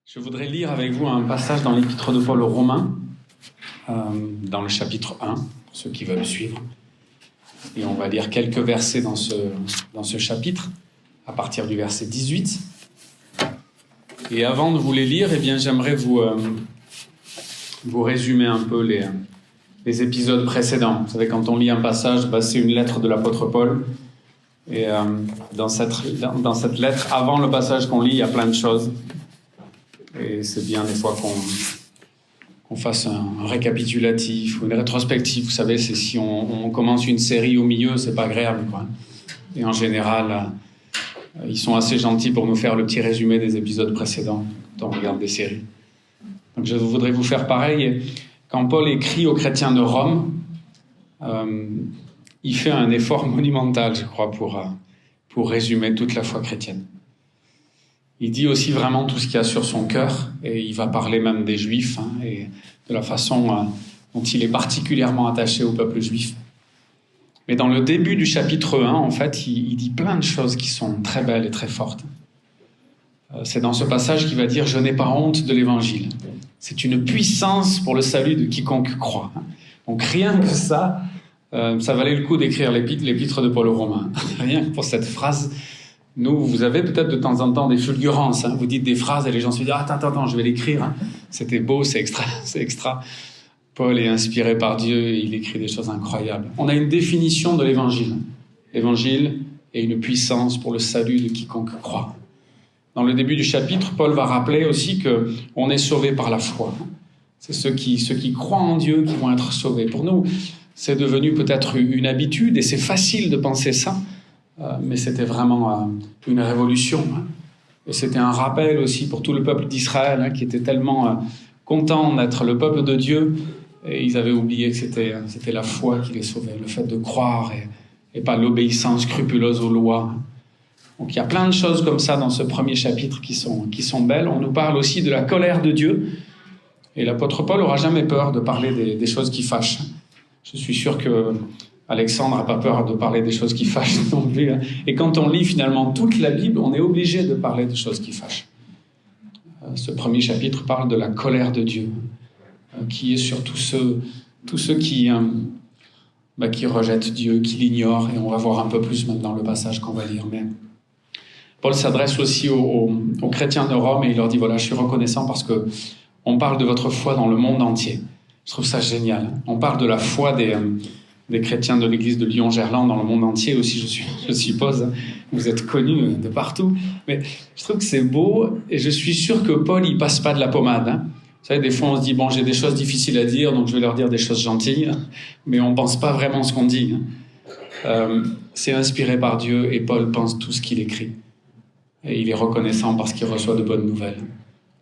Je voudrais lire avec vous un passage dans l'Épître de Paul aux Romains, dans le chapitre 1, pour ceux qui veulent suivre. Et on va lire quelques versets dans ce chapitre, à partir du verset 18. Et avant de vous les lire, j'aimerais vous résumer un peu les épisodes précédents. Vous savez, quand on lit un passage, c'est une lettre de l'apôtre Paul. Et dans cette lettre, avant le passage qu'on lit, il y a plein de choses. Et c'est bien des fois qu'on fasse un récapitulatif ou une rétrospective. Vous savez, c'est si on commence une série au milieu, c'est pas agréable, quoi. Et en général, ils sont assez gentils pour nous faire le petit résumé des épisodes précédents quand on regarde des séries. Donc je voudrais vous faire pareil. Quand Paul écrit aux chrétiens de Rome, il fait un effort monumental, je crois, pour résumer toute la foi chrétienne. Il dit aussi vraiment tout ce qu'il y a sur son cœur, et il va parler même des Juifs, et de la façon dont il est particulièrement attaché au peuple juif. Mais dans le début du chapitre 1, en fait, il dit plein de choses qui sont très belles et très fortes. C'est dans ce passage qu'il va dire « Je n'ai pas honte de l'évangile ». C'est une puissance pour le salut de quiconque croit. Donc rien que ça valait le coup d'écrire l'épître de Paul aux Romains. Rien que pour cette phrase. Nous, vous avez peut-être de temps en temps des fulgurances. Vous dites des phrases et les gens se disent « Attends, je vais l'écrire. » C'était beau, c'est extra. Paul est inspiré par Dieu et il écrit des choses incroyables. On a une définition de l'évangile. L'évangile est une puissance pour le salut de quiconque croit. Dans le début du chapitre, Paul va rappeler aussi qu'on est sauvé par la foi. C'est ceux qui croient en Dieu qui vont être sauvés. Pour nous, c'est devenu peut-être une habitude et c'est facile de penser ça. Mais c'était vraiment une révolution. Et c'était un rappel aussi pour tout le peuple d'Israël qui était tellement content d'être le peuple de Dieu. Et ils avaient oublié que c'était la foi qui les sauvait, le fait de croire et pas l'obéissance scrupuleuse aux lois. Donc il y a plein de choses comme ça dans ce premier chapitre qui sont belles. On nous parle aussi de la colère de Dieu. Et l'apôtre Paul n'aura jamais peur de parler des choses qui fâchent. Je suis sûr que Alexandre n'a pas peur de parler des choses qui fâchent non plus. Et quand on lit finalement toute la Bible, on est obligé de parler de choses qui fâchent. Ce premier chapitre parle de la colère de Dieu, qui est sur tous ceux qui rejettent Dieu, qui l'ignorent. Et on va voir un peu plus même dans le passage qu'on va lire. Mais Paul s'adresse aussi aux chrétiens de Rome et il leur dit, voilà, je suis reconnaissant parce qu'on parle de votre foi dans le monde entier. Je trouve ça génial. On parle de la foi des chrétiens de l'église de Lyon-Gerland dans le monde entier aussi, je suppose. Vous êtes connus de partout. Mais je trouve que c'est beau et je suis sûr que Paul, il passe pas de la pommade. Vous savez, des fois, on se dit, bon, j'ai des choses difficiles à dire, donc je vais leur dire des choses gentilles. Mais on pense pas vraiment ce qu'on dit. C'est inspiré par Dieu et Paul pense tout ce qu'il écrit. Et il est reconnaissant parce qu'il reçoit de bonnes nouvelles.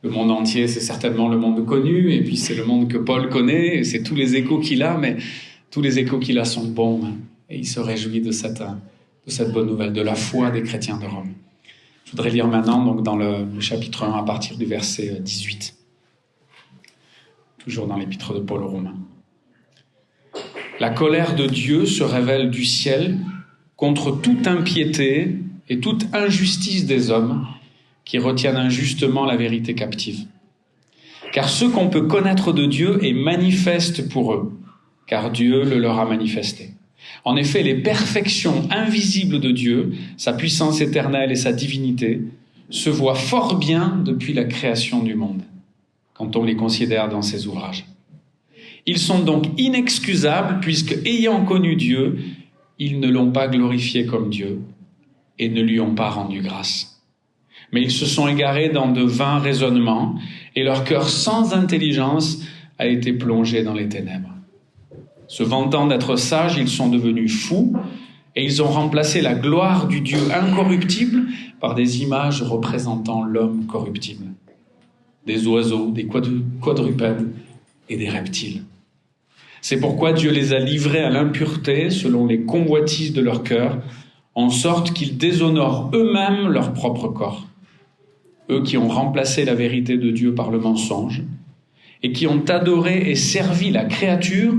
Le monde entier, c'est certainement le monde connu, et puis c'est le monde que Paul connaît, et c'est tous les échos qu'il a, mais tous les échos qu'il a sont bons, et il se réjouit de cette bonne nouvelle, de la foi des chrétiens de Rome. Je voudrais lire maintenant donc, dans le chapitre 1 à partir du verset 18. Toujours dans l'épître de Paul aux Romains. La colère de Dieu se révèle du ciel contre toute impiété et toute injustice des hommes qui retiennent injustement la vérité captive. Car ce qu'on peut connaître de Dieu est manifeste pour eux, car Dieu le leur a manifesté. En effet, les perfections invisibles de Dieu, sa puissance éternelle et sa divinité, se voient fort bien depuis la création du monde, quand on les considère dans ses ouvrages. Ils sont donc inexcusables, puisque, ayant connu Dieu, ils ne l'ont pas glorifié comme Dieu et ne lui ont pas rendu grâce. Mais ils se sont égarés dans de vains raisonnements, et leur cœur sans intelligence a été plongé dans les ténèbres. Se vantant d'être sages, ils sont devenus fous, et ils ont remplacé la gloire du Dieu incorruptible par des images représentant l'homme corruptible, des oiseaux, des quadrupèdes et des reptiles. C'est pourquoi Dieu les a livrés à l'impureté selon les convoitises de leur cœur, en sorte qu'ils déshonorent eux-mêmes leur propre corps. Eux qui ont remplacé la vérité de Dieu par le mensonge, et qui ont adoré et servi la créature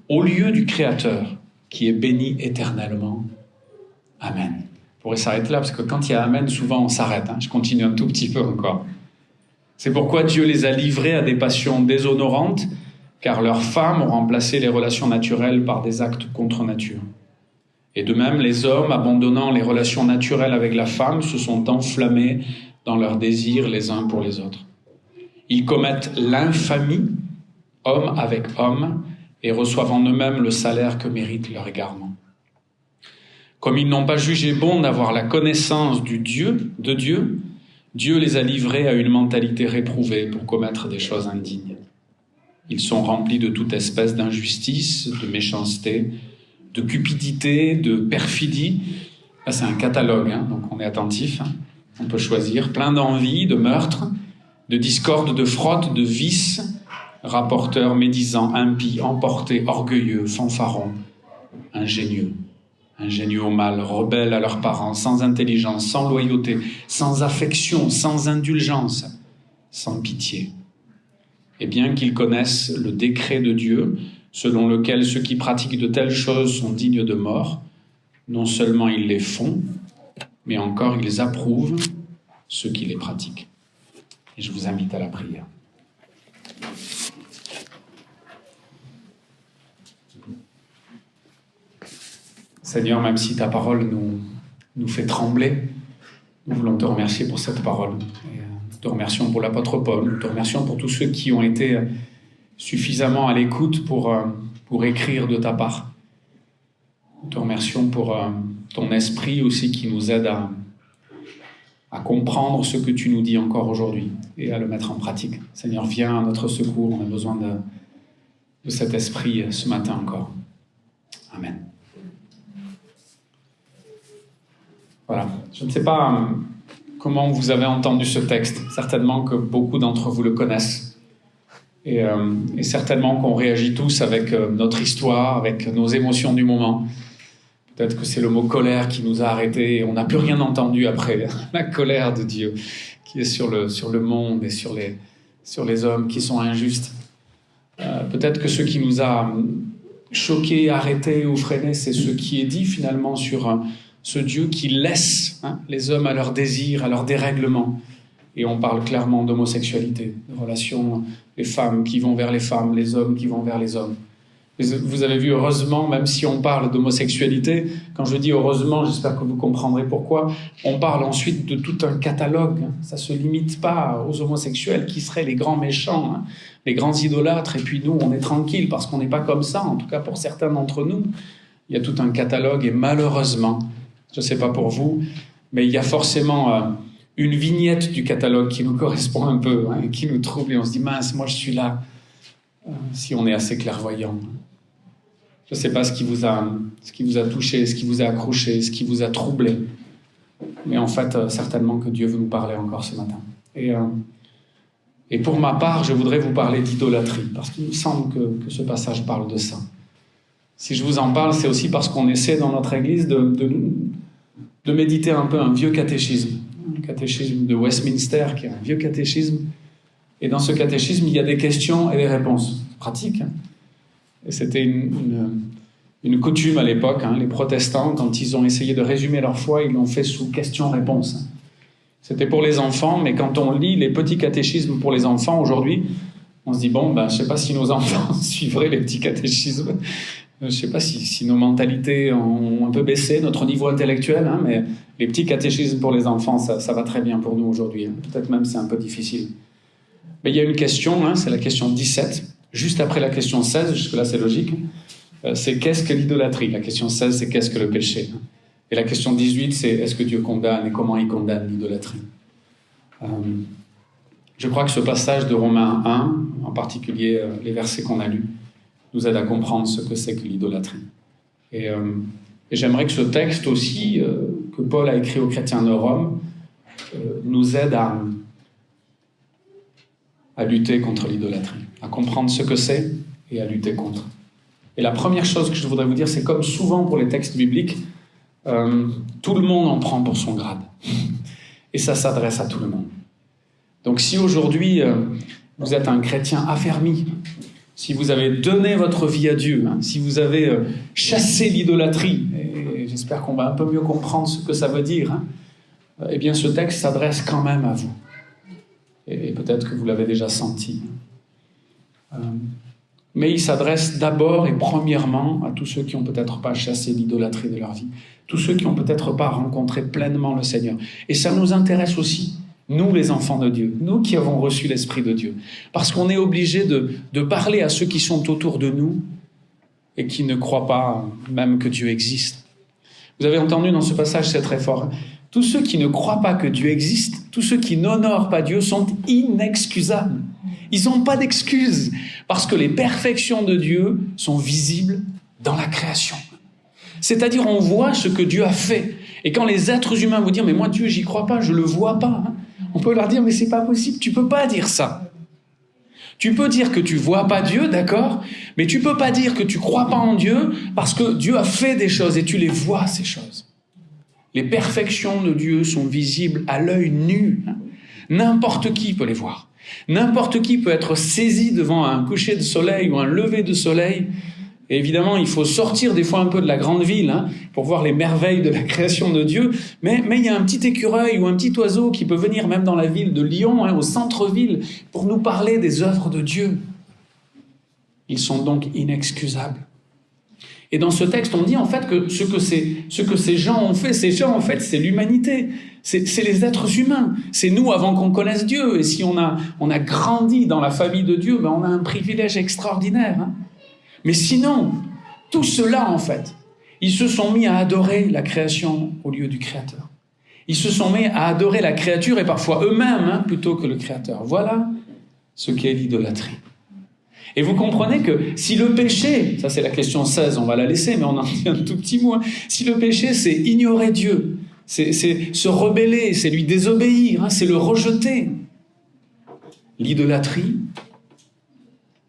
au lieu du Créateur, qui est béni éternellement. Amen. On pourrait s'arrêter là, parce que quand il y a Amen, souvent on s'arrête. Je continue un tout petit peu encore. C'est pourquoi Dieu les a livrés à des passions déshonorantes, car leurs femmes ont remplacé les relations naturelles par des actes contre nature. Et de même, les hommes, abandonnant les relations naturelles avec la femme, se sont enflammés dans leurs désirs les uns pour les autres. Ils commettent l'infamie, homme avec homme, et reçoivent en eux-mêmes le salaire que mérite leur égarement. Comme ils n'ont pas jugé bon d'avoir la connaissance de Dieu, Dieu les a livrés à une mentalité réprouvée pour commettre des choses indignes. Ils sont remplis de toute espèce d'injustice, de méchanceté, de cupidité, de perfidie. Là, c'est un catalogue, donc on est attentif. On peut choisir. Plein d'envie, de meurtre, de discorde, de fraude, de vice, rapporteurs, médisants, impies, emportés, orgueilleux, fanfarons, ingénieux au mal, rebelles à leurs parents, sans intelligence, sans loyauté, sans affection, sans indulgence, sans pitié. Et bien qu'ils connaissent le décret de Dieu, selon lequel ceux qui pratiquent de telles choses sont dignes de mort, non seulement ils les font, mais encore ils approuvent ceux qui les pratiquent. Et je vous invite à la prière. Seigneur, même si ta parole nous fait trembler, nous voulons te remercier pour cette parole. Et nous te remercions pour l'apôtre Paul, nous te remercions pour tous ceux qui ont été suffisamment à l'écoute pour écrire de ta part. Nous te remercions pour ton esprit aussi qui nous aide à comprendre ce que tu nous dis encore aujourd'hui et à le mettre en pratique. Seigneur, viens à notre secours, on a besoin de cet esprit ce matin encore. Amen. Voilà. Je ne sais pas comment vous avez entendu ce texte. Certainement que beaucoup d'entre vous le connaissent. Et certainement qu'on réagit tous avec notre histoire, avec nos émotions du moment. Peut-être que c'est le mot colère qui nous a arrêtés et on n'a plus rien entendu après la colère de Dieu qui est sur le monde et sur les hommes qui sont injustes. Peut-être que ce qui nous a choqués, arrêtés ou freinés, c'est ce qui est dit finalement sur ce Dieu qui laisse les hommes à leurs désirs, à leurs dérèglements. Et on parle clairement d'homosexualité, de relations, les femmes qui vont vers les femmes, les hommes qui vont vers les hommes. Vous avez vu, heureusement, même si on parle d'homosexualité, quand je dis heureusement, j'espère que vous comprendrez pourquoi, on parle ensuite de tout un catalogue. Ça ne se limite pas aux homosexuels qui seraient les grands méchants, les grands idolâtres, et puis nous, on est tranquille parce qu'on n'est pas comme ça, en tout cas pour certains d'entre nous. Il y a tout un catalogue et malheureusement, je ne sais pas pour vous, mais il y a forcément une vignette du catalogue qui nous correspond un peu, qui nous trouble et on se dit « mince, moi je suis là ». Si on est assez clairvoyant. Je ne sais pas ce qui vous a touché, ce qui vous a accroché, ce qui vous a troublé. Mais en fait, certainement que Dieu veut nous parler encore ce matin. Et pour ma part, je voudrais vous parler d'idolâtrie, parce qu'il me semble que ce passage parle de ça. Si je vous en parle, c'est aussi parce qu'on essaie dans notre Église de méditer un peu un vieux catéchisme. Un catéchisme de Westminster, qui est un vieux catéchisme. Et dans ce catéchisme, il y a des questions et des réponses. C'est pratique. Et c'était une coutume à l'époque. Les protestants, quand ils ont essayé de résumer leur foi, ils l'ont fait sous questions-réponses. C'était pour les enfants, mais quand on lit les petits catéchismes pour les enfants aujourd'hui, on se dit, bon, je ne sais pas si nos enfants suivraient les petits catéchismes. Je ne sais pas si nos mentalités ont un peu baissé, notre niveau intellectuel, mais les petits catéchismes pour les enfants, ça va très bien pour nous aujourd'hui. Peut-être même c'est un peu difficile. Mais il y a une question, c'est la question 17, juste après la question 16, jusque-là c'est logique, c'est qu'est-ce que l'idolâtrie? La question 16, c'est qu'est-ce que le péché? Et la question 18, c'est est-ce que Dieu condamne et comment il condamne l'idolâtrie? Je crois que ce passage de Romains 1, en particulier les versets qu'on a lus, nous aide à comprendre ce que c'est que l'idolâtrie. Et j'aimerais que ce texte aussi, que Paul a écrit aux chrétiens de Rome, nous aide à lutter contre l'idolâtrie, à comprendre ce que c'est et à lutter contre. Et la première chose que je voudrais vous dire, c'est comme souvent pour les textes bibliques, tout le monde en prend pour son grade. Et ça s'adresse à tout le monde. Donc si aujourd'hui, vous êtes un chrétien affermi, si vous avez donné votre vie à Dieu, si vous avez chassé l'idolâtrie, et j'espère qu'on va un peu mieux comprendre ce que ça veut dire, eh bien ce texte s'adresse quand même à vous. Et peut-être que vous l'avez déjà senti. Mais il s'adresse d'abord et premièrement à tous ceux qui n'ont peut-être pas chassé l'idolâtrie de leur vie, tous ceux qui n'ont peut-être pas rencontré pleinement le Seigneur. Et ça nous intéresse aussi, nous les enfants de Dieu, nous qui avons reçu l'Esprit de Dieu, parce qu'on est obligé de parler à ceux qui sont autour de nous et qui ne croient pas même que Dieu existe. Vous avez entendu dans ce passage, c'est très fort, tous ceux qui ne croient pas que Dieu existe, tous ceux qui n'honorent pas Dieu sont inexcusables. Ils n'ont pas d'excuses parce que les perfections de Dieu sont visibles dans la création. C'est-à-dire, on voit ce que Dieu a fait. Et quand les êtres humains vous disent « Mais moi, Dieu, j'y crois pas, je le vois pas. » On peut leur dire « Mais c'est pas possible, tu peux pas dire ça. » Tu peux dire que tu vois pas Dieu, d'accord, mais tu peux pas dire que tu crois pas en Dieu parce que Dieu a fait des choses et tu les vois, ces choses. Les perfections de Dieu sont visibles à l'œil nu. N'importe qui peut les voir. N'importe qui peut être saisi devant un coucher de soleil ou un lever de soleil. Et évidemment, il faut sortir des fois un peu de la grande ville pour voir les merveilles de la création de Dieu. Mais il y a un petit écureuil ou un petit oiseau qui peut venir même dans la ville de Lyon, au centre-ville, pour nous parler des œuvres de Dieu. Ils sont donc inexcusables. Et dans ce texte, on dit en fait que ce que ces gens ont fait, c'est l'humanité. C'est les êtres humains. C'est nous avant qu'on connaisse Dieu. Et si on a grandi dans la famille de Dieu, on a un privilège extraordinaire. Mais sinon, tout cela, en fait, ils se sont mis à adorer la création au lieu du Créateur. Ils se sont mis à adorer la créature et parfois eux-mêmes plutôt que le Créateur. Voilà ce qu'est l'idolâtrie. Et vous comprenez que si le péché, ça c'est la question 16, on va la laisser, mais on en dit un tout petit mot, si le péché c'est ignorer Dieu, c'est se rebeller, c'est lui désobéir, c'est le rejeter. L'idolâtrie,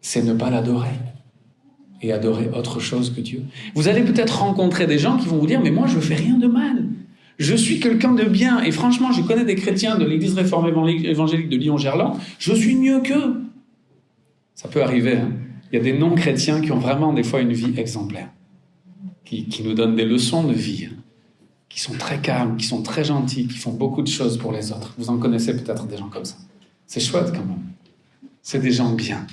c'est ne pas l'adorer et adorer autre chose que Dieu. Vous allez peut-être rencontrer des gens qui vont vous dire « Mais moi, je ne fais rien de mal. Je suis quelqu'un de bien. » Et franchement, je connais des chrétiens de l'Église réformée évangélique de Lyon-Gerland. Je suis mieux qu'eux. Ça peut arriver. Il y a des non-chrétiens qui ont vraiment des fois une vie exemplaire, qui nous donnent des leçons de vie, qui sont très calmes, qui sont très gentils, qui font beaucoup de choses pour les autres. Vous en connaissez peut-être des gens comme ça. C'est chouette quand même. C'est des gens bien.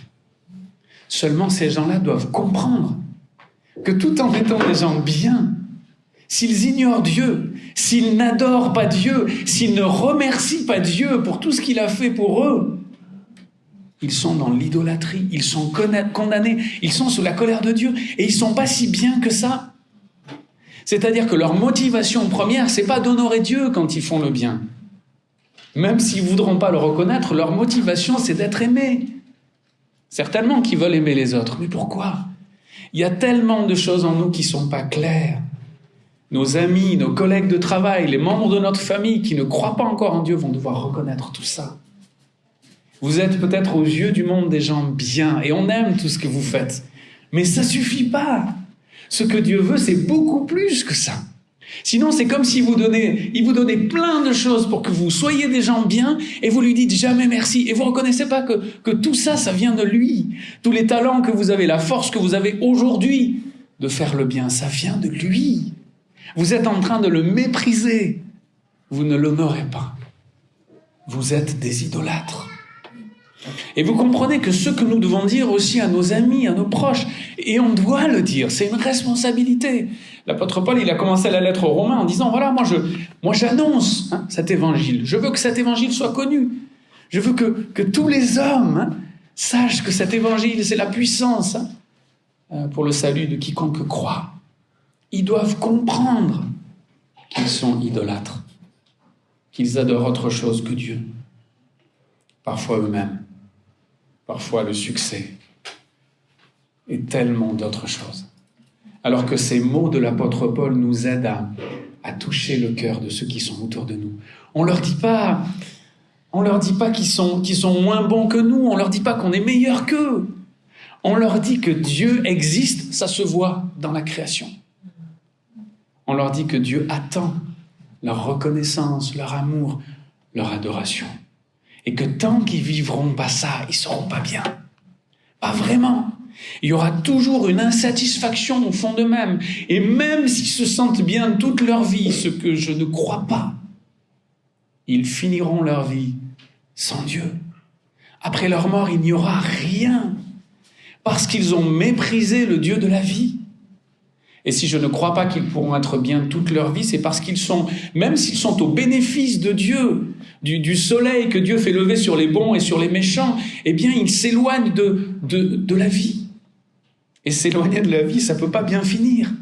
Seulement, ces gens-là doivent comprendre que tout en étant des gens bien, s'ils ignorent Dieu, s'ils n'adorent pas Dieu, s'ils ne remercient pas Dieu pour tout ce qu'il a fait pour eux, ils sont dans l'idolâtrie, ils sont condamnés, ils sont sous la colère de Dieu et ils ne sont pas si bien que ça. C'est-à-dire que leur motivation première, c'est pas d'honorer Dieu quand ils font le bien. Même s'ils ne voudront pas le reconnaître, leur motivation, c'est d'être aimés. Certainement qu'ils veulent aimer les autres, mais pourquoi ? Il y a tellement de choses en nous qui ne sont pas claires. Nos amis, nos collègues de travail, les membres de notre famille qui ne croient pas encore en Dieu vont devoir reconnaître tout ça. Vous êtes peut-être aux yeux du monde des gens bien et on aime tout ce que vous faites. Mais ça ne suffit pas. Ce que Dieu veut, c'est beaucoup plus que ça. Sinon, c'est comme s'il vous donnait plein de choses pour que vous soyez des gens bien et vous lui dites jamais merci. Et vous ne reconnaissez pas que tout ça, ça vient de lui. Tous les talents que vous avez, la force que vous avez aujourd'hui de faire le bien, ça vient de lui. Vous êtes en train de le mépriser. Vous ne l'honorez pas. Vous êtes des idolâtres. Et vous comprenez que ce que nous devons dire aussi à nos amis, à nos proches, et on doit le dire, c'est une responsabilité. L'apôtre Paul, il a commencé la lettre aux Romains en disant, voilà, moi j'annonce cet évangile. Je veux que cet évangile soit connu. Je veux que tous les hommes sachent que cet évangile, c'est la puissance pour le salut de quiconque croit. Ils doivent comprendre qu'ils sont idolâtres, qu'ils adorent autre chose que Dieu. Parfois eux-mêmes, parfois le succès, et tellement d'autres choses. Alors que ces mots de l'apôtre Paul nous aident à toucher le cœur de ceux qui sont autour de nous. On leur dit pas qu'ils sont moins bons que nous, on leur dit pas qu'on est meilleur qu'eux. On leur dit que Dieu existe, ça se voit dans la création. On leur dit que Dieu attend leur reconnaissance, leur amour, leur adoration. Et que tant qu'ils vivront pas ça, ils seront pas bien. Pas vraiment. Il y aura toujours une insatisfaction au fond d'eux-mêmes. Et même s'ils se sentent bien toute leur vie, ce que je ne crois pas, ils finiront leur vie sans Dieu, Après leur mort, il n'y aura rien. Parce qu'ils ont méprisé le Dieu de la vie. Et si je ne crois pas qu'ils pourront être bien toute leur vie, c'est parce qu'ils sont, même s'ils sont au bénéfice de Dieu, du soleil que Dieu fait lever sur les bons et sur les méchants, eh bien, ils s'éloignent de la vie. Et s'éloigner de la vie, ça ne peut pas bien finir.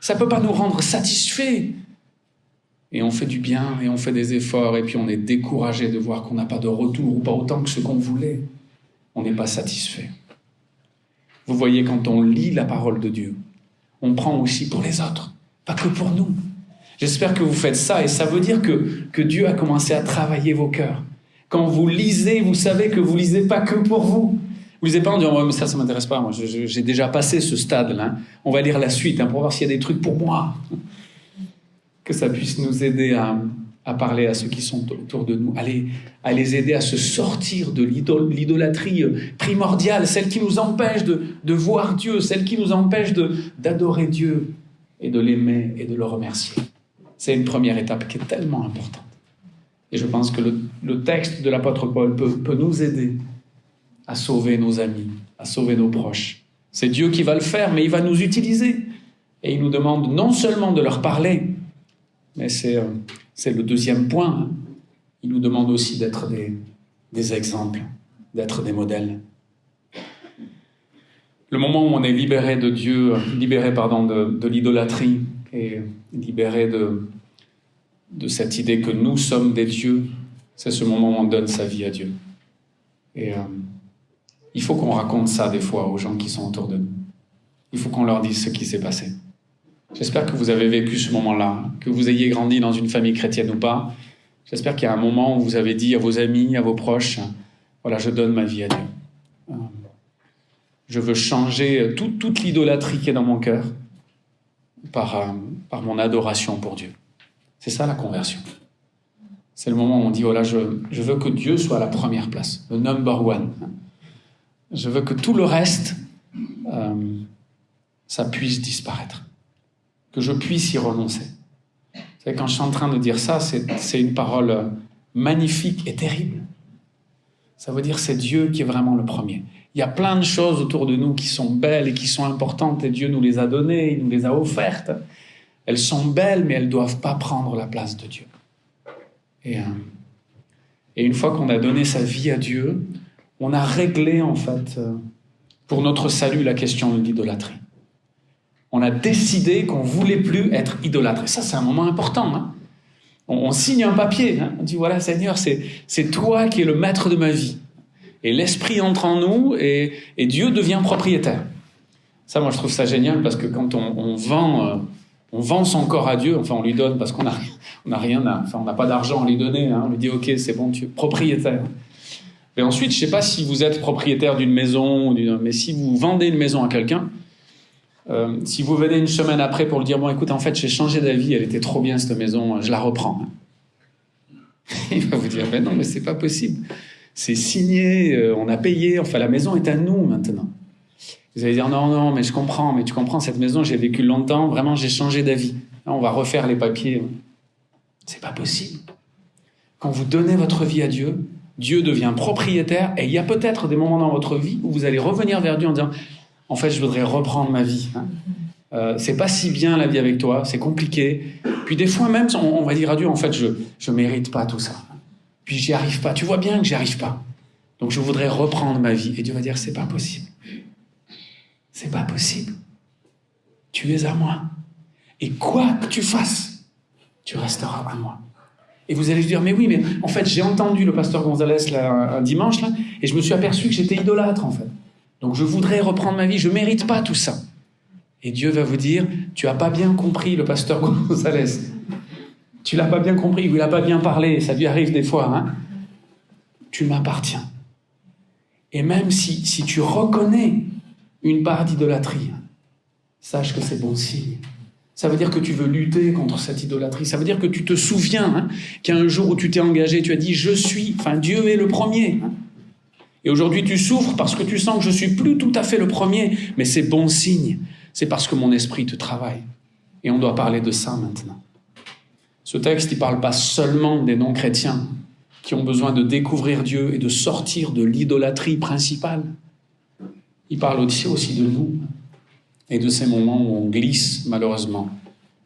Ça ne peut pas nous rendre satisfaits. Et on fait du bien, et on fait des efforts, et puis on est découragé de voir qu'on n'a pas de retour, ou pas autant que ce qu'on voulait. On n'est pas satisfait. Vous voyez, quand on lit la parole de Dieu, on prend aussi pour les autres, pas que pour nous. J'espère que vous faites ça, et ça veut dire que Dieu a commencé à travailler vos cœurs. Quand vous lisez, vous savez que vous lisez pas que pour vous. Vous lisez pas en disant « mais ça m'intéresse pas, moi, j'ai déjà passé ce stade-là. On va lire la suite pour voir s'il y a des trucs pour moi. » Que ça puisse nous aider à parler à ceux qui sont autour de nous, à les aider à se sortir de l'idolâtrie primordiale, celle qui nous empêche de voir Dieu, celle qui nous empêche d'adorer Dieu et de l'aimer et de le remercier. C'est une première étape qui est tellement importante. Et je pense que le texte de l'apôtre Paul peut nous aider à sauver nos amis, à sauver nos proches. C'est Dieu qui va le faire, mais il va nous utiliser. Et il nous demande non seulement de leur parler, mais c'est le deuxième point. Il nous demande aussi d'être des exemples, d'être des modèles. Le moment où on est libéré de Dieu, de l'idolâtrie et libéré de cette idée que nous sommes des dieux, c'est ce moment où on donne sa vie à Dieu. Et il faut qu'on raconte ça des fois aux gens qui sont autour de nous. Il faut qu'on leur dise ce qui s'est passé. J'espère que vous avez vécu ce moment-là, que vous ayez grandi dans une famille chrétienne ou pas. J'espère qu'il y a un moment où vous avez dit à vos amis, à vos proches, voilà, je donne ma vie à Dieu. Je veux changer toute l'idolâtrie qui est dans mon cœur par mon adoration pour Dieu. C'est ça la conversion. C'est le moment où on dit, voilà, je veux que Dieu soit à la première place, le number one. Je veux que tout le reste, ça puisse disparaître. Que je puisse y renoncer. Vous savez, quand je suis en train de dire ça, c'est une parole magnifique et terrible. Ça veut dire que c'est Dieu qui est vraiment le premier. Il y a plein de choses autour de nous qui sont belles et qui sont importantes, et Dieu nous les a données, il nous les a offertes. Elles sont belles, mais elles ne doivent pas prendre la place de Dieu. Et une fois qu'on a donné sa vie à Dieu, on a réglé, en fait, pour notre salut, la question de l'idolâtrie. On a décidé qu'on ne voulait plus être idolâtre. Et ça, c'est un moment important. Hein. On signe un papier. Hein. On dit, voilà, Seigneur, c'est toi qui es le maître de ma vie. Et l'Esprit entre en nous et Dieu devient propriétaire. Ça, moi, je trouve ça génial parce que quand on vend son corps à Dieu, enfin, on lui donne parce qu'on n'a pas d'argent à lui donner. Hein. On lui dit, OK, c'est bon, tu es propriétaire. Et ensuite, je ne sais pas si vous êtes propriétaire d'une maison, mais si vous vendez une maison à quelqu'un, si vous venez une semaine après pour lui dire, bon, écoute, en fait, j'ai changé d'avis, elle était trop bien cette maison, je la reprends. Il va vous dire, ben non, mais c'est pas possible. C'est signé, on a payé, enfin, la maison est à nous maintenant. Vous allez dire, non, mais je comprends, mais tu comprends, cette maison, j'ai vécu longtemps, vraiment, j'ai changé d'avis. Là, on va refaire les papiers. C'est pas possible. Quand vous donnez votre vie à Dieu, Dieu devient propriétaire, et il y a peut-être des moments dans votre vie où vous allez revenir vers Dieu en disant, en fait, je voudrais reprendre ma vie. C'est pas si bien la vie avec toi, c'est compliqué. Puis des fois même, on va dire à Dieu, en fait, je mérite pas tout ça. Puis j'y arrive pas. Tu vois bien que j'y arrive pas. Donc je voudrais reprendre ma vie. Et Dieu va dire, c'est pas possible. C'est pas possible. Tu es à moi. Et quoi que tu fasses, tu resteras à moi. Et vous allez lui dire, mais oui, mais en fait, j'ai entendu le pasteur Gonzalez là, un dimanche, là, et je me suis aperçu que j'étais idolâtre, en fait. Donc je voudrais reprendre ma vie, je ne mérite pas tout ça. Et Dieu va vous dire, tu n'as pas bien compris le pasteur Gonzalez. Tu l'as pas bien compris, ou il n'a pas bien parlé, ça lui arrive des fois. Hein. Tu m'appartiens. Et même si tu reconnais une part d'idolâtrie, sache que c'est bon signe. Ça veut dire que tu veux lutter contre cette idolâtrie. Ça veut dire que tu te souviens qu'il y a un jour où tu t'es engagé, tu as dit, Dieu est le premier. Et aujourd'hui, tu souffres parce que tu sens que je ne suis plus tout à fait le premier, mais c'est bon signe. C'est parce que mon esprit te travaille. Et on doit parler de ça maintenant. Ce texte, il ne parle pas seulement des non-chrétiens qui qui ont besoin de découvrir Dieu et de sortir de l'idolâtrie principale. Il parle aussi de nous et de ces moments où on glisse malheureusement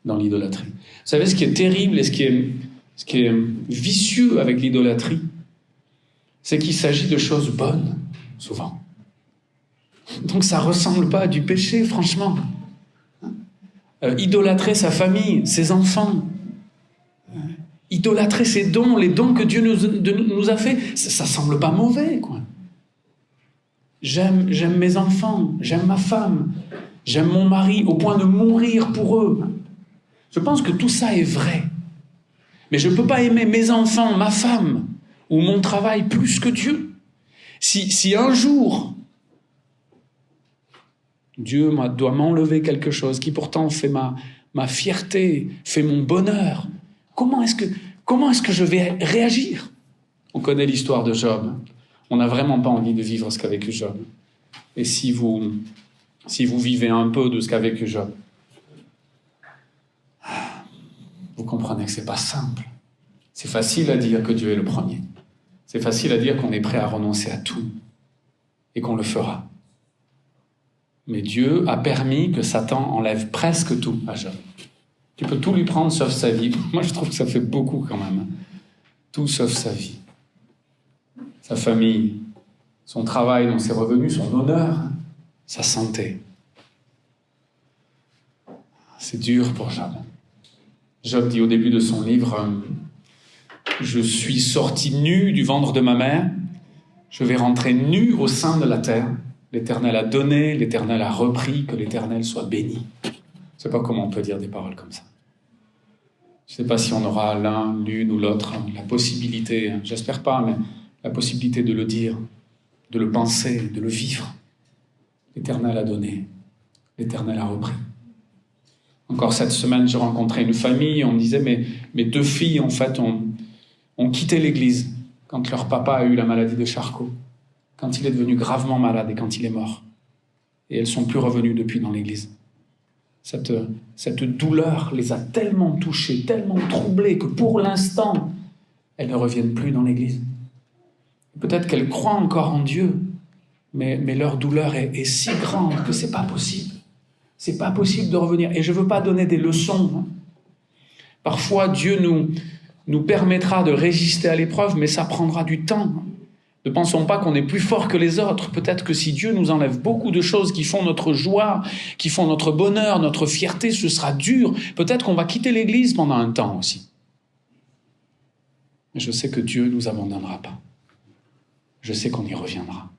dans l'idolâtrie. Vous savez, ce qui est terrible et ce qui est vicieux avec l'idolâtrie, c'est qu'il s'agit de choses bonnes, souvent. Donc ça ne ressemble pas à du péché, franchement. Idolâtrer sa famille, ses enfants, idolâtrer ses dons, les dons que Dieu nous a fait, ça ne semble pas mauvais, quoi. J'aime mes enfants, j'aime ma femme, j'aime mon mari au point de mourir pour eux. Je pense que tout ça est vrai. Mais je ne peux pas aimer mes enfants, ma femme ou mon travail plus que Dieu. Si un jour, Dieu doit m'enlever quelque chose qui pourtant fait ma fierté, fait mon bonheur, comment est-ce que je vais réagir? On connaît l'histoire de Job. On n'a vraiment pas envie de vivre ce qu'a vécu Job. Et si vous vivez un peu de ce qu'a vécu Job, vous comprenez que ce n'est pas simple. C'est facile à dire que Dieu est le premier. C'est facile à dire qu'on est prêt à renoncer à tout et qu'on le fera. Mais Dieu a permis que Satan enlève presque tout à Job. Tu peux tout lui prendre sauf sa vie. Moi, je trouve que ça fait beaucoup quand même. Tout sauf sa vie. Sa famille, son travail, donc ses revenus, son honneur, sa santé. C'est dur pour Job. Job dit au début de son livre, « Je suis sorti nu du ventre de ma mère, je vais rentrer nu au sein de la terre. L'Éternel a donné, l'Éternel a repris, que l'Éternel soit béni. » Je ne sais pas comment on peut dire des paroles comme ça. Je ne sais pas si on aura l'une ou l'autre, la possibilité, j'espère pas, mais la possibilité de le dire, de le penser, de le vivre. L'Éternel a donné, l'Éternel a repris. Encore cette semaine, j'ai rencontré une famille, on me disait, mais mes 2 filles, en fait, ont quitté l'église quand leur papa a eu la maladie de Charcot, quand il est devenu gravement malade et quand il est mort. Et elles ne sont plus revenues depuis dans l'église. Cette douleur les a tellement touchées, tellement troublées, que pour l'instant, elles ne reviennent plus dans l'église. Peut-être qu'elles croient encore en Dieu, mais leur douleur est si grande que ce n'est pas possible. C'est pas possible de revenir. Et je ne veux pas donner des leçons. Parfois, Dieu nous permettra de résister à l'épreuve, mais ça prendra du temps. Ne pensons pas qu'on est plus fort que les autres. Peut-être que si Dieu nous enlève beaucoup de choses qui font notre joie, qui font notre bonheur, notre fierté, ce sera dur. Peut-être qu'on va quitter l'église pendant un temps aussi. Mais je sais que Dieu ne nous abandonnera pas. Je sais qu'on y reviendra.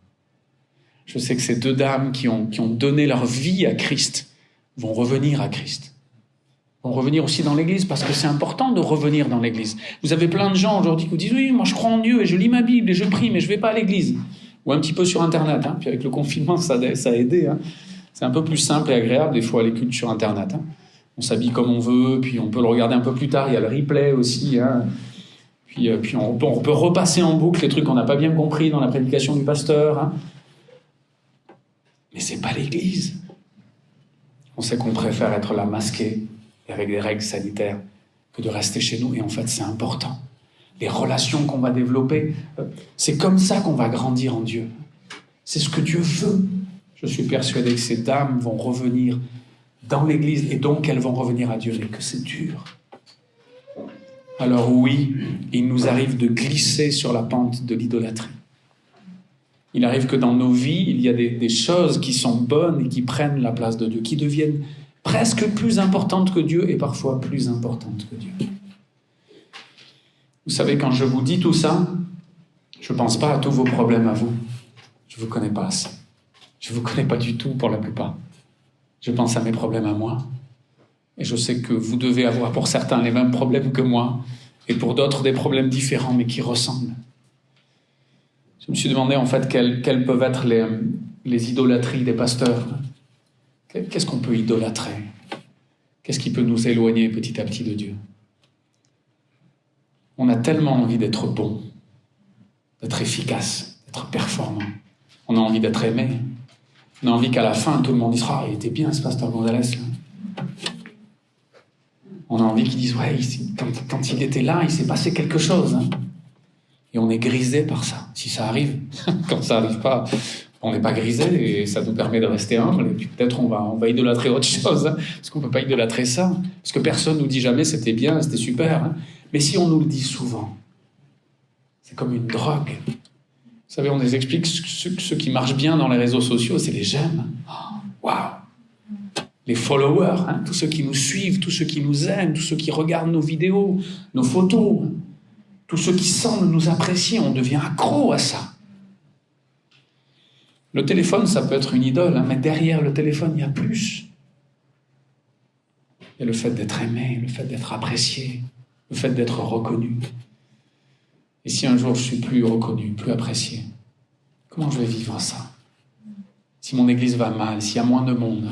Je sais que ces 2 dames qui ont donné leur vie à Christ vont revenir à Christ. Vont revenir aussi dans l'église, parce que c'est important de revenir dans l'église. Vous avez plein de gens aujourd'hui qui vous disent « Oui, moi je crois en Dieu et je lis ma Bible et je prie, mais je ne vais pas à l'église. » Ou un petit peu sur Internet. Puis avec le confinement, ça a aidé. C'est un peu plus simple et agréable des fois les cultes sur Internet. On s'habille comme on veut, puis on peut le regarder un peu plus tard. Il y a le replay aussi. Puis on peut repasser en boucle les trucs qu'on n'a pas bien compris dans la prédication du pasteur. Mais ce n'est pas l'église. On sait qu'on préfère être là masqué et avec des règles sanitaires que de rester chez nous. Et en fait, c'est important. Les relations qu'on va développer, c'est comme ça qu'on va grandir en Dieu. C'est ce que Dieu veut. Je suis persuadé que ces dames vont revenir dans l'église et donc elles vont revenir à Dieu. Mais que c'est dur. Alors oui, il nous arrive de glisser sur la pente de l'idolâtrie. Il arrive que dans nos vies, il y a des choses qui sont bonnes et qui prennent la place de Dieu, qui deviennent presque plus importantes que Dieu et parfois plus importantes que Dieu. Vous savez, quand je vous dis tout ça, je ne pense pas à tous vos problèmes à vous. Je ne vous connais pas assez. Je ne vous connais pas du tout pour la plupart. Je pense à mes problèmes à moi. Et je sais que vous devez avoir pour certains les mêmes problèmes que moi et pour d'autres des problèmes différents mais qui ressemblent. Je me suis demandé en fait quelles peuvent être les idolâtries des pasteurs. Qu'est-ce qu'on peut idolâtrer? Qu'est-ce qui peut nous éloigner petit à petit de Dieu? On a tellement envie d'être bon, d'être efficace, d'être performant. On a envie d'être aimé. On a envie qu'à la fin, tout le monde dise « Ah, il était bien ce pasteur Gonzalez. » On a envie qu'ils disent « Ouais, quand il était là, il s'est passé quelque chose. » Et Et on est grisé par ça, si ça arrive. Quand ça n'arrive pas, on n'est pas grisé et ça nous permet de rester humble. Et puis peut-être on va idolâtrer autre chose, hein, parce qu'on ne peut pas idolâtrer ça. Parce que personne ne nous dit jamais c'était bien, c'était super. Hein. Mais si on nous le dit souvent, c'est comme une drogue. Vous savez, on nous explique ce qui marche bien dans les réseaux sociaux, c'est les j'aime. Waouh! Les followers, hein, tous ceux qui nous suivent, tous ceux qui nous aiment, tous ceux qui regardent nos vidéos, nos photos, tous ceux qui semblent nous apprécier, on devient accro à ça. Le téléphone, ça peut être une idole, hein, mais derrière le téléphone, il y a plus. Il y a le fait d'être aimé, le fait d'être apprécié, le fait d'être reconnu. Et si un jour je suis plus reconnu, plus apprécié, comment je vais vivre ça? Si mon église va mal, s'il y a moins de monde,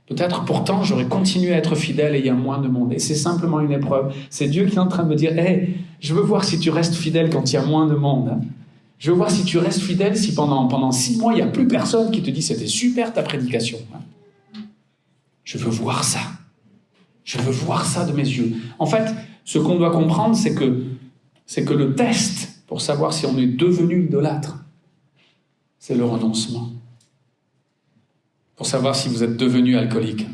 peut-être pourtant j'aurais continué à être fidèle et il y a moins de monde. Et c'est simplement une épreuve. C'est Dieu qui est en train de me dire « Hey, je veux voir si tu restes fidèle quand il y a moins de monde. Je veux voir si tu restes fidèle si pendant 6 mois, il n'y a plus personne qui te dit « C'était super ta prédication. » Je veux voir ça. Je veux voir ça de mes yeux. En fait, ce qu'on doit comprendre, c'est que le test pour savoir si on est devenu idolâtre, c'est le renoncement. Pour savoir si vous êtes devenu alcoolique,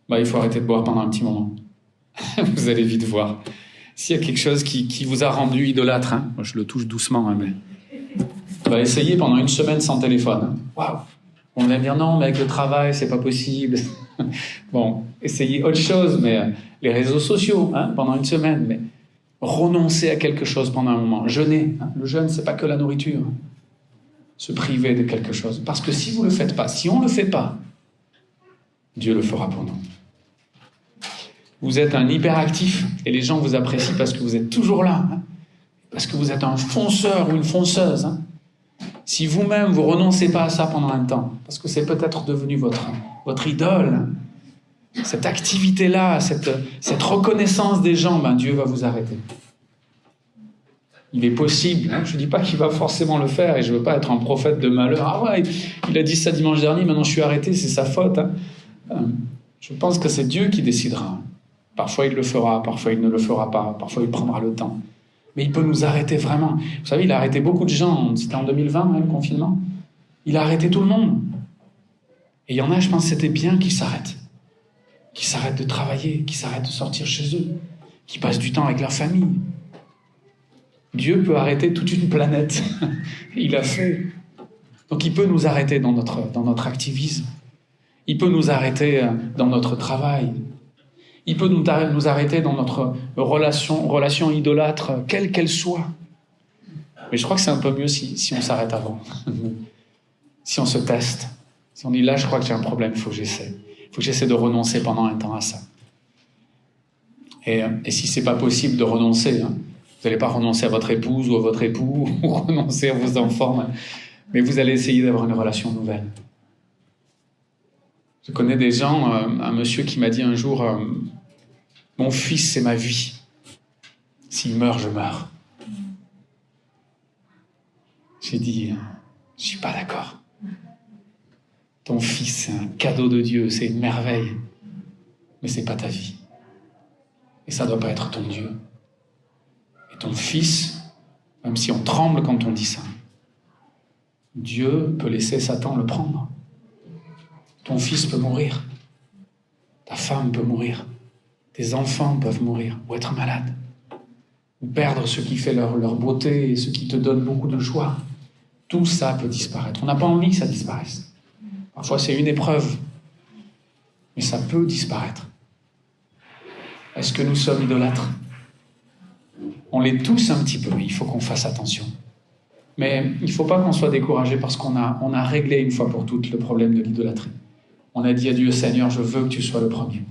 il faut arrêter de boire pendant un petit moment. Vous allez vite voir. S'il y a quelque chose qui vous a rendu idolâtre, hein, moi je le touche doucement, hein, mais essayez pendant 1 semaine sans téléphone. Waouh! On va me dire non, mais avec le travail, c'est pas possible. Bon, essayez autre chose, mais les réseaux sociaux, hein, pendant 1 semaine, mais renoncer à quelque chose pendant un moment. Jeûner. Hein. Le jeûne, c'est pas que la nourriture. Se priver de quelque chose. Parce que si vous le faites pas, si on le fait pas, Dieu le fera pour nous. Vous êtes un hyperactif et les gens vous apprécient parce que vous êtes toujours là. Hein. Parce que vous êtes un fonceur ou une fonceuse. Hein. Si vous-même, vous renoncez pas à ça pendant un temps, parce que c'est peut-être devenu votre idole, cette activité-là, cette reconnaissance des gens, Dieu va vous arrêter. Il est possible, hein, je ne dis pas qu'il va forcément le faire, et je ne veux pas être un prophète de malheur. Ah ouais, il a dit ça dimanche dernier, maintenant je suis arrêté, c'est sa faute. Hein. Je pense que c'est Dieu qui décidera. Parfois il le fera, parfois il ne le fera pas, parfois il prendra le temps. Mais il peut nous arrêter vraiment. Vous savez, il a arrêté beaucoup de gens, c'était en 2020, le confinement. Il a arrêté tout le monde. Et il y en a, je pense, c'était bien qu'ils s'arrêtent. Qu'ils s'arrêtent de travailler, qu'ils s'arrêtent de sortir chez eux, qu'ils passent du temps avec leur famille. Dieu peut arrêter toute une planète. Il a fait. Donc il peut nous arrêter dans notre activisme. Il peut nous arrêter dans notre travail. Il peut nous arrêter dans notre relation idolâtre, quelle qu'elle soit. Mais je crois que c'est un peu mieux si on s'arrête avant. Si on se teste. Si on dit là, je crois que j'ai un problème, il faut que j'essaie. Il faut que j'essaie de renoncer pendant un temps à ça. Et si c'est pas possible de renoncer, hein, vous n'allez pas renoncer à votre épouse ou à votre époux, ou renoncer à vos enfants, mais vous allez essayer d'avoir une relation nouvelle. Je connais des gens, un monsieur qui m'a dit un jour, mon fils c'est ma vie, s'il meurt, je meurs. J'ai dit, je suis pas d'accord. Ton fils c'est un cadeau de Dieu, c'est une merveille, mais c'est pas ta vie. Et ça doit pas être ton Dieu. Ton fils, même si on tremble quand on dit ça, Dieu peut laisser Satan le prendre. Ton fils peut mourir. Ta femme peut mourir. Tes enfants peuvent mourir ou être malades. Ou perdre ce qui fait leur beauté et ce qui te donne beaucoup de joie. Tout ça peut disparaître. On n'a pas envie que ça disparaisse. Parfois c'est une épreuve, mais ça peut disparaître. Est-ce que nous sommes idolâtres ? On l'est tous un petit peu, il faut qu'on fasse attention. Mais il ne faut pas qu'on soit découragé parce qu'on a réglé une fois pour toutes le problème de l'idolâtrie. On a dit à Dieu, Seigneur, je veux que tu sois le premier.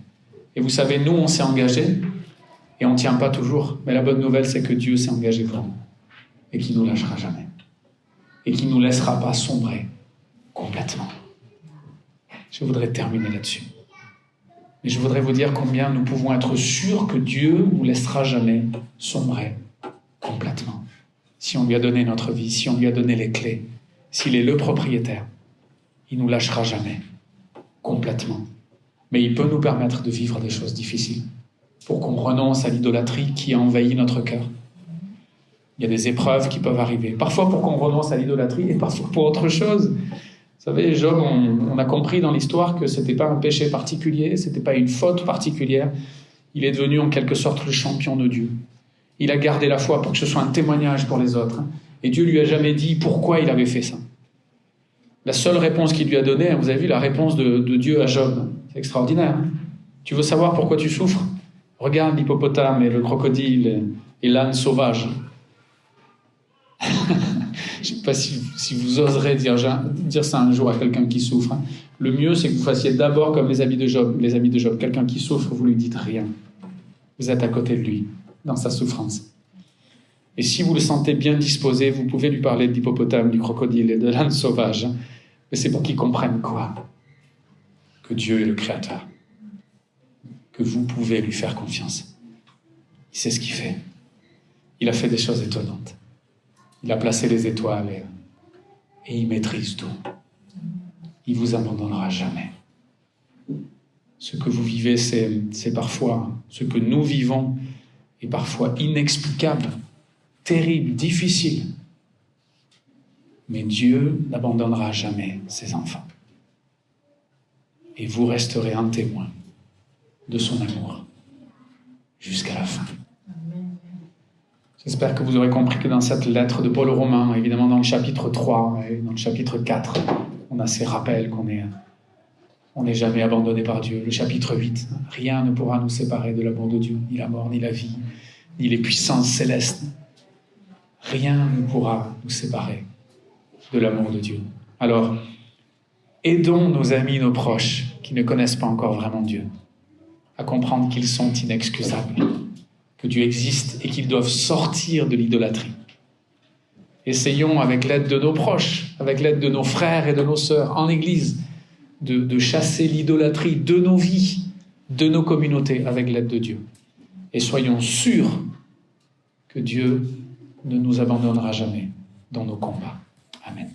Et vous savez, nous, on s'est engagés et on ne tient pas toujours. Mais la bonne nouvelle, c'est que Dieu s'est engagé pour nous et qu'il ne nous lâchera jamais. Et qu'il ne nous laissera pas sombrer complètement. Je voudrais terminer là-dessus. Mais je voudrais vous dire combien nous pouvons être sûrs que Dieu ne nous laissera jamais sombrer complètement. Si on lui a donné notre vie, si on lui a donné les clés, s'il est le propriétaire, il ne nous lâchera jamais complètement. Mais il peut nous permettre de vivre des choses difficiles pour qu'on renonce à l'idolâtrie qui a envahi notre cœur. Il y a des épreuves qui peuvent arriver. Parfois pour qu'on renonce à l'idolâtrie et parfois pour autre chose. Vous savez, Job, on a compris dans l'histoire que ce n'était pas un péché particulier, ce n'était pas une faute particulière. Il est devenu en quelque sorte le champion de Dieu. Il a gardé la foi pour que ce soit un témoignage pour les autres. Et Dieu lui a jamais dit pourquoi il avait fait ça. La seule réponse qu'il lui a donnée, vous avez vu la réponse de Dieu à Job, c'est extraordinaire. Tu veux savoir pourquoi tu souffres? Regarde l'hippopotame et le crocodile et l'âne sauvage. Je ne sais pas si vous oserez dire ça un jour à quelqu'un qui souffre. Le mieux, c'est que vous fassiez d'abord comme les amis de Job. Les amis de Job, quelqu'un qui souffre, vous ne lui dites rien. Vous êtes à côté de lui, dans sa souffrance. Et si vous le sentez bien disposé, vous pouvez lui parler de l'hippopotame, du crocodile et de l'âne sauvage. Mais c'est pour qu'il comprenne quoi? Que Dieu est le Créateur. Que vous pouvez lui faire confiance. Il sait ce qu'il fait. Il a fait des choses étonnantes. Il a placé les étoiles et il maîtrise tout. Il ne vous abandonnera jamais. Ce que vous vivez, c'est parfois, ce que nous vivons est parfois inexplicable, terrible, difficile. Mais Dieu n'abandonnera jamais ses enfants. Et vous resterez un témoin de son amour jusqu'à la fin. J'espère que vous aurez compris que dans cette lettre de Paul aux Romains, évidemment dans le chapitre 3 et dans le chapitre 4, on a ces rappels qu'on n'est jamais abandonné par Dieu. Le chapitre 8, rien ne pourra nous séparer de l'amour de Dieu, ni la mort, ni la vie, ni les puissances célestes. Rien ne pourra nous séparer de l'amour de Dieu. Alors, aidons nos amis, nos proches, qui ne connaissent pas encore vraiment Dieu, à comprendre qu'ils sont inexcusables, que Dieu existe et qu'ils doivent sortir de l'idolâtrie. Essayons, avec l'aide de nos proches, avec l'aide de nos frères et de nos sœurs en Église, de chasser l'idolâtrie de nos vies, de nos communautés, avec l'aide de Dieu. Et soyons sûrs que Dieu ne nous abandonnera jamais dans nos combats. Amen.